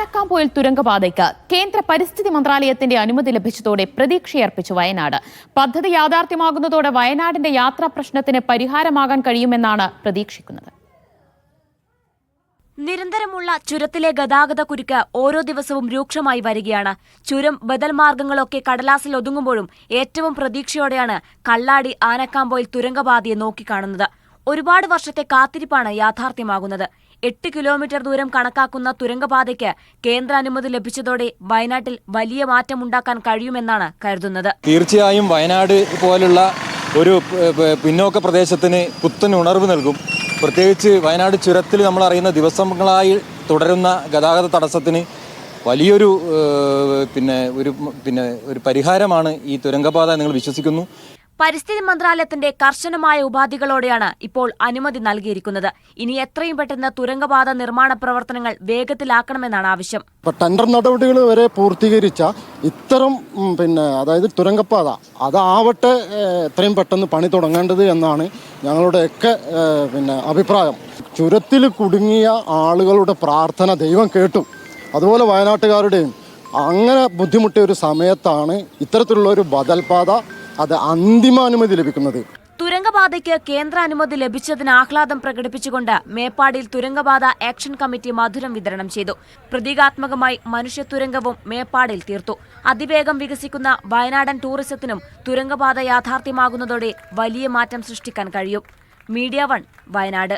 ആനക്കാംപൊയിൽ തുരങ്കപാതയ്ക്ക് കേന്ദ്ര പരിസ്ഥിതി മന്ത്രാലയത്തിന്റെ അനുമതി ലഭിച്ചതോടെ പ്രതീക്ഷയർപ്പിച്ചു വയനാട്. പദ്ധതി യാഥാർത്ഥ്യമാകുന്നതോടെ വയനാടിന്റെ യാത്രാ പ്രശ്നത്തിന് പരിഹാരമാകാൻ കഴിയുമെന്നാണ് പ്രതീക്ഷിക്കുന്നത്. നിരന്തരമുള്ള ചുരത്തിലെ ഗതാഗത കുരുക്ക് ഓരോ ദിവസവും രൂക്ഷമായി വരികയാണ്. ചുരം ബദൽ മാർഗങ്ങളൊക്കെ കടലാസിൽ ഒതുങ്ങുമ്പോഴും ഏറ്റവും പ്രതീക്ഷയോടെയാണ് കള്ളാടി ആനക്കാംപൊയിൽ തുരങ്കപാതയെ നോക്കിക്കാണുന്നത്. ഒരുപാട് വർഷത്തെ കാത്തിരിപ്പാണ് യാഥാർത്ഥ്യമാകുന്നത്. 8 കിലോമീറ്റർ ദൂരം കണക്കാക്കുന്ന തുരങ്കപാതയ്ക്ക് കേന്ദ്ര അനുമതി ലഭിച്ചതോടെ വയനാട്ടിൽ വലിയ മാറ്റമുണ്ടാക്കാൻ കഴിയുമെന്നാണ് കരുതുന്നത്. തീർച്ചയായും വയനാട് പോലുള്ള ഒരു പിന്നോക്ക പ്രദേശത്തിന് പുത്തൻ ഉണർവ് നൽകും. പ്രത്യേകിച്ച് വയനാട് ചുരത്തിൽ നമ്മൾ അറിയുന്ന ദിവസങ്ങളായി തുടരുന്ന ഗതാഗത തടസ്സത്തിന് വലിയൊരു ഒരു പരിഹാരമാണ് ഈ തുരങ്കപാത നിങ്ങൾ വിശ്വസിക്കുന്നു. പരിസ്ഥിതി മന്ത്രാലയത്തിന്റെ കർശനമായ ഉപാധികളോടെയാണ് ഇപ്പോൾ അനുമതി നൽകിയിരിക്കുന്നത്. ഇനി എത്രയും പെട്ടെന്ന് തുരങ്കപാത നിർമ്മാണ പ്രവർത്തനങ്ങൾ വേഗത്തിലാക്കണമെന്നാണ് ആവശ്യം. ടെൻഡർ നടപടികൾ വരെ പൂർത്തീകരിച്ച ഇത്തരം അതായത് തുരങ്കപാത അതാവട്ടെ എത്രയും പെട്ടെന്ന് പണി തുടങ്ങേണ്ടത് എന്നാണ് ഞങ്ങളുടെയൊക്കെ അഭിപ്രായം. ചുരത്തിൽ കുടുങ്ങിയ ആളുകളുടെ പ്രാർത്ഥന ദൈവം കേട്ടു. അതുപോലെ വയനാട്ടുകാരുടെയും അങ്ങനെ ബുദ്ധിമുട്ടിയ ഒരു സമയത്താണ് ഇത്തരത്തിലുള്ള ഒരു ബദൽപാത അത് അന്തിമ അനുമതി ലഭിക്കുന്നത്. തുരങ്കപാതയ്ക്ക് കേന്ദ്ര അനുമതി ലഭിച്ചതിന് ആഹ്ലാദം പ്രകടിപ്പിച്ചുകൊണ്ട് മേപ്പാടിയിൽ തുരങ്കപാത ആക്ഷൻ കമ്മിറ്റി മധുരം വിതരണം ചെയ്തു. പ്രതീകാത്മകമായി മനുഷ്യ തുരങ്കവും മേപ്പാടിൽ തീർത്തു. അതിവേഗം വികസിക്കുന്ന വയനാടൻ ടൂറിസത്തിനും തുരങ്കപാത യാഥാർത്ഥ്യമാകുന്നതോടെ വലിയ മാറ്റം സൃഷ്ടിക്കാൻ കഴിയും. മീഡിയ 1 വയനാട്.